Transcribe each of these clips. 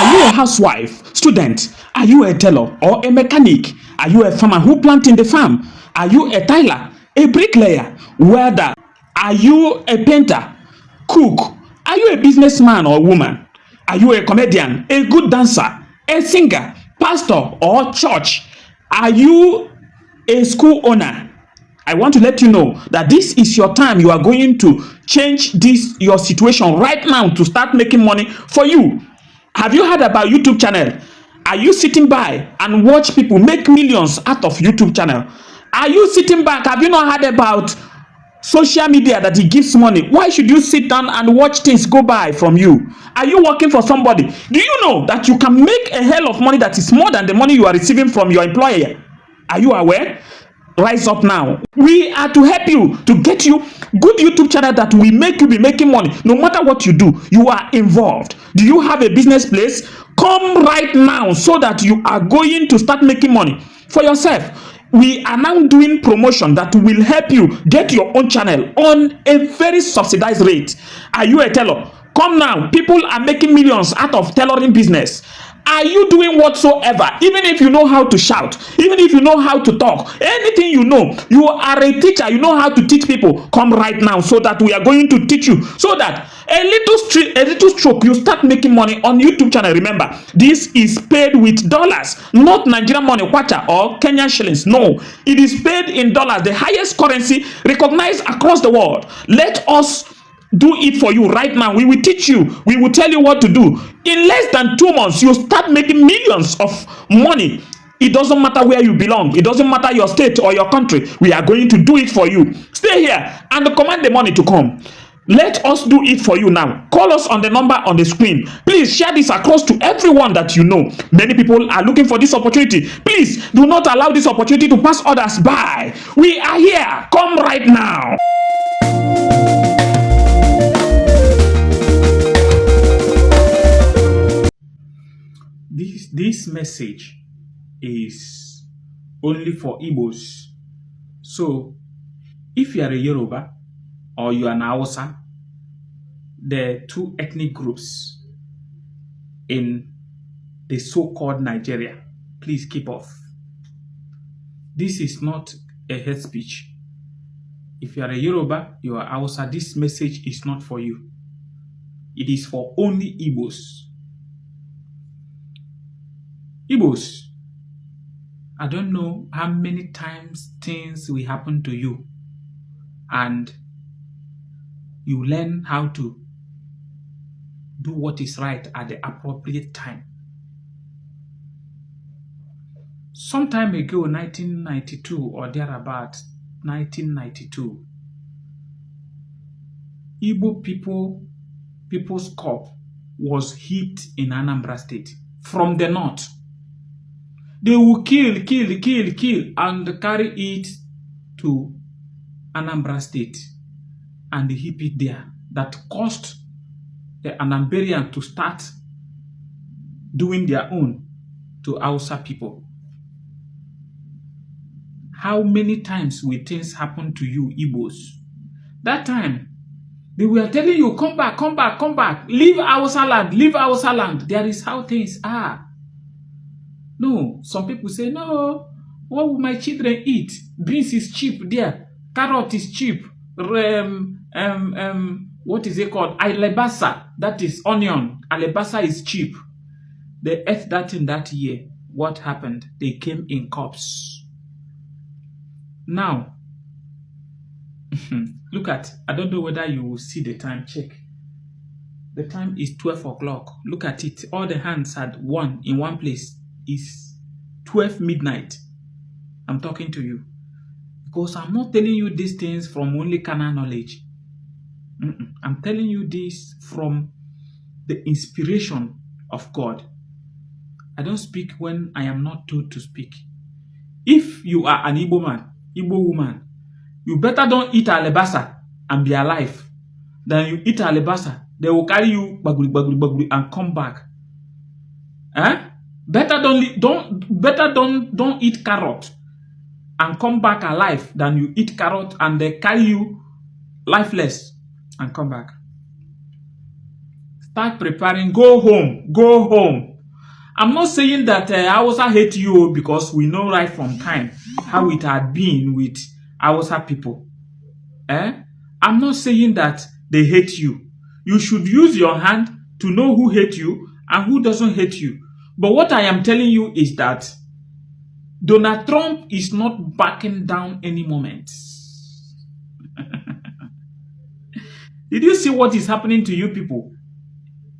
Are you a housewife, student? Are you a tailor or a mechanic? Are you a farmer who plant in the farm? Are you a tiler, a bricklayer, welder? Are you a painter, cook? Are you a businessman or woman? Are you a comedian, a good dancer, a singer, pastor or church? Are you a school owner? I want to let you know that this is your time. You are going to change your situation right now to start making money for you. Have you heard about YouTube channel? Are you sitting by and watch people make millions out of YouTube channel? Are you sitting back? Have you not heard about social media that it gives money? Why should you sit down and watch things go by from you? Are you working for somebody? Do you know that you can make a hell of money that is more than the money you are receiving from your employer? Are you aware? Rise up now. We are to help you, to get you good YouTube channel that will make you be making money. No matter what you do, you are involved. Do you have a business place? Come right now so that you are going to start making money for yourself. We are now doing promotion that will help you get your own channel on a very subsidized rate. Are you a tailor? Come now. People are making millions out of tailoring business. Are you doing whatsoever? Even if you know how to shout, even if you know how to talk, anything you know, you are a teacher, you know how to teach people, come right now so that we are going to teach you, so that a little stroke, you start making money on YouTube channel. Remember, this is paid with dollars, not Nigerian money, kwacha or Kenyan shillings. No, it is paid in dollars, the highest currency recognized across the world. Let us do it for you right now. We will teach you. We will tell you what to do. In less than 2 months, you start making millions of money. It doesn't matter where you belong. It doesn't matter your state or your country. We are going to do it for you. Stay here and command the money to come. Let us do it for you now. Call us on the number on the screen. Please share this across to everyone that you know. Many people are looking for this opportunity. Please do not allow this opportunity to pass others by. We are here. Come right now. This message is only for Igbos. So, if you are a Yoruba or you are an Hausa, there are two ethnic groups in the so-called Nigeria. Please keep off. This is not a hate speech. If you are a Yoruba, you are Hausa, this message is not for you. It is for only Igbos. Igbos, I don't know how many times things will happen to you and you learn how to do what is right at the appropriate time. Some time ago, 1992 or thereabout, 1992, Igbo people's cup was hit in Anambra State from the north. They will kill, and carry it to Anambra State and heap it there. That caused the Anambarian to start doing their own to Hausa people. How many times will things happen to you, Igbos? That time, they were telling you, come back, leave Hausa land, leave Hausa land. There is how things are. No, some people say, no, what will my children eat? Beans is cheap there. Carrot is cheap. What is it called? Alebasa, that is onion. Alebasa is cheap. They ate that in that year. What happened? They came in cups. Now, look at, I don't know whether you will see the time, check. The time is 12 o'clock. Look at it. All the hands had one in one place. Is 12 midnight. I'm talking to you because I'm not telling you these things from only carnal knowledge. I'm telling you this from the inspiration of God. I don't speak when I am not told to speak. If you are an Igbo man, Igbo woman, you better don't eat alebasa and be alive than you eat alebasa. They will carry you baguli and come back. Better don't eat carrot and come back alive than you eat carrot and they carry you lifeless and come back. Start preparing. Go home. I'm not saying that Hausa hate you because we know right from time how it had been with Hausa people. I'm not saying that they hate you. You should use your hand to know who hates you and who doesn't hate you. But what I am telling you is that Donald Trump is not backing down any moment. Did you see what is happening to you people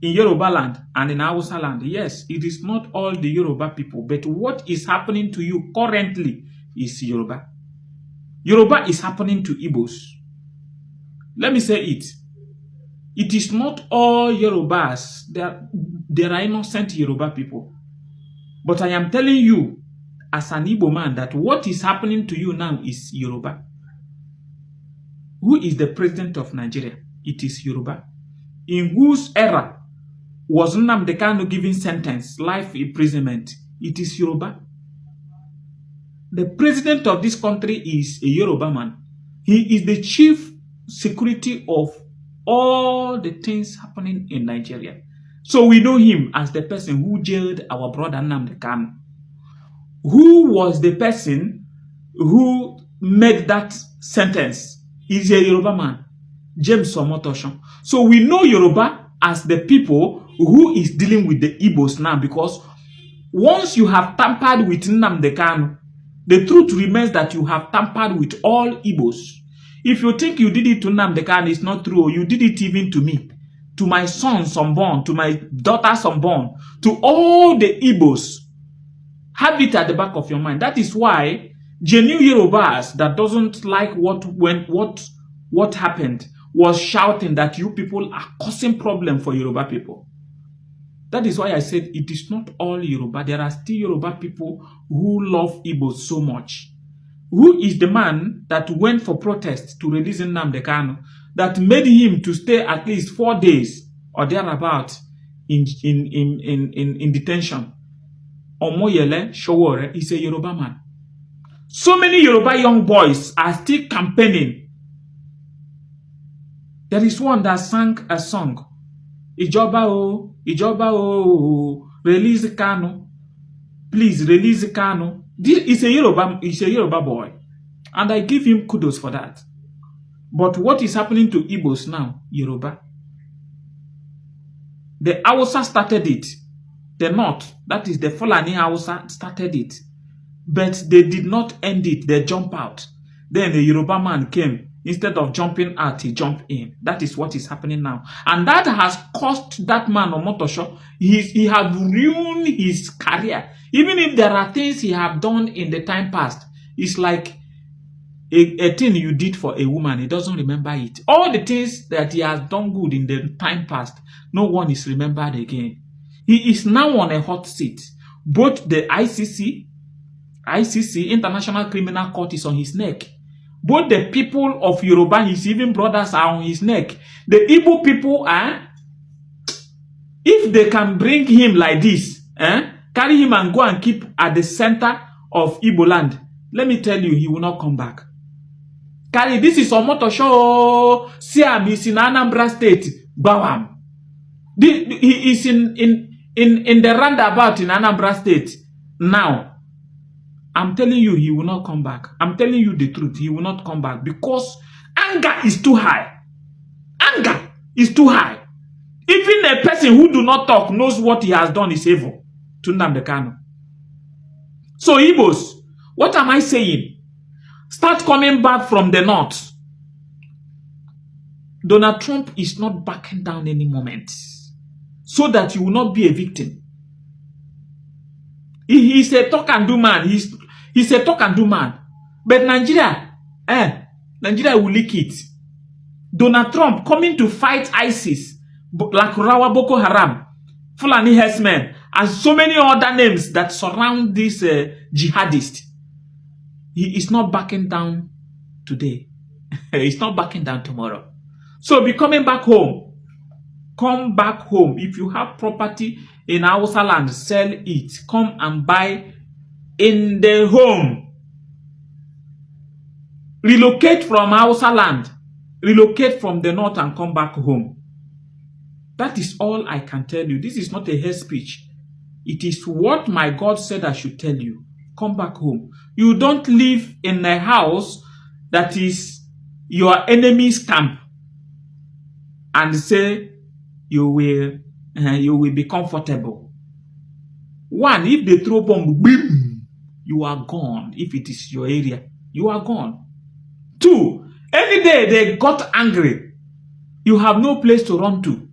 in Yoruba land and in Hausa land? Yes, it is not all the Yoruba people, but what is happening to you currently is Yoruba. Yoruba is happening to Igbos. Let me say it. It is not all Yorubas. There are innocent Yoruba people. But I am telling you, as an Igbo man, that what is happening to you now is Yoruba. Who is the president of Nigeria? It is Yoruba. In whose era was Nnamdi Kanu given sentence, life imprisonment? It is Yoruba. The president of this country is a Yoruba man. He is the chief security of all the things happening in Nigeria. So we know him as the person who jailed our brother Nnamdi Kanu. Who was the person who made that sentence? Is a Yoruba man, James Omotosho. So we know Yoruba as the people who is dealing with the Igbos now, because once you have tampered with Nnamdi Kanu, the truth remains that you have tampered with all Igbos. If you think you did it to Nnamdi Kanu, it's not true. You did it even to me, to my sons unborn, to my daughters unborn, to all the Igbos. Have it at the back of your mind. That is why genuine Yorubas that doesn't like what happened was shouting that you people are causing problem for Yoruba people. That is why I said it is not all Yoruba. There are still Yoruba people who love Igbo so much. Who is the man that went for protest to release Nnamdi Kanu, that made him to stay at least 4 days or thereabout in detention? Omoyele Showore is a Yoruba man. So many Yoruba young boys are still campaigning. There is one that sang a song, Ijoba o, release Kanu. Please release Kanu. This is a Yoruba boy. And I give him kudos for that. But what is happening to Igbos now? Yoruba. The Hausa started it. The North, that is the Fulani Hausa, started it. But they did not end it. They jump out. Then the Yoruba man came. Instead of jumping out, he jumped in. That is what is happening now. And that has cost that man, Omotosho, he has ruined his career. Even if there are things he have done in the time past, it's like a thing you did for a woman. He doesn't remember it. All the things that he has done good in the time past, no one is remembered again. He is now on a hot seat. Both the ICC, International Criminal Court, is on his neck. Both the people of Yoruba, his even brothers, are on his neck. The Igbo people, if they can bring him like this, carry him and go and keep at the center of Igbo land, let me tell you, he will not come back. Carry, this is Omotosho. Siam is in Anambra State. Bawam. He is in the roundabout in Anambra State. Now, I'm telling you, he will not come back. I'm telling you the truth. He will not come back because anger is too high. Anger is too high. Even a person who do not talk knows what he has done is evil to Nnamdi Kanu. So, Igbos, what am I saying? Start coming back from the north. Donald Trump is not backing down any moment, so that you will not be a victim. He's a talk and do man. He's a talk and do man. But Nigeria will leak it. Donald Trump coming to fight ISIS, like Rawa Boko Haram, Fulani herdsmen, and so many other names that surround this jihadist. He is not backing down today. He's not backing down tomorrow. So be coming back home. Come back home. If you have property in Hausa land, sell it. Come and buy in the home. Relocate from Hausa land. Relocate from the north and come back home. That is all I can tell you. This is not a hate speech. It is what my God said I should tell you. Come back home. You don't live in a house that is your enemy's camp and say you will be comfortable. One, if they throw bomb, boom, you are gone. If it is your area, you are gone. Two, any day they got angry, you have no place to run to.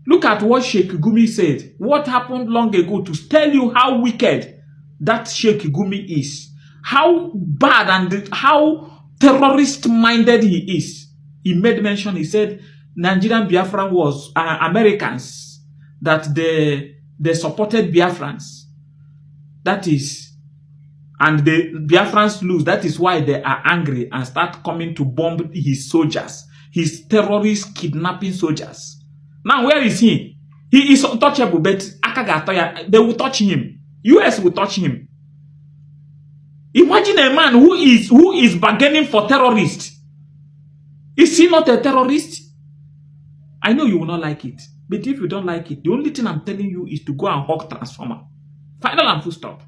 Look at what Sheikh Gumi said. What happened long ago to tell you how wicked that Sheikh Gumi is. How bad and how terrorist-minded he is. He made mention, he said, Nigerian Biafran was Americans, that they supported Biafrans. That is, and the Biafrans lose. That is why they are angry and start coming to bomb his soldiers, his terrorist kidnapping soldiers. Now, where is he? He is untouchable, but they will touch him. US will touch him. Imagine a man who is bargaining for terrorists. Is he not a terrorist? I know you will not like it, but if you don't like it, the only thing I'm telling you is to go and hug transformer. Final and full stop.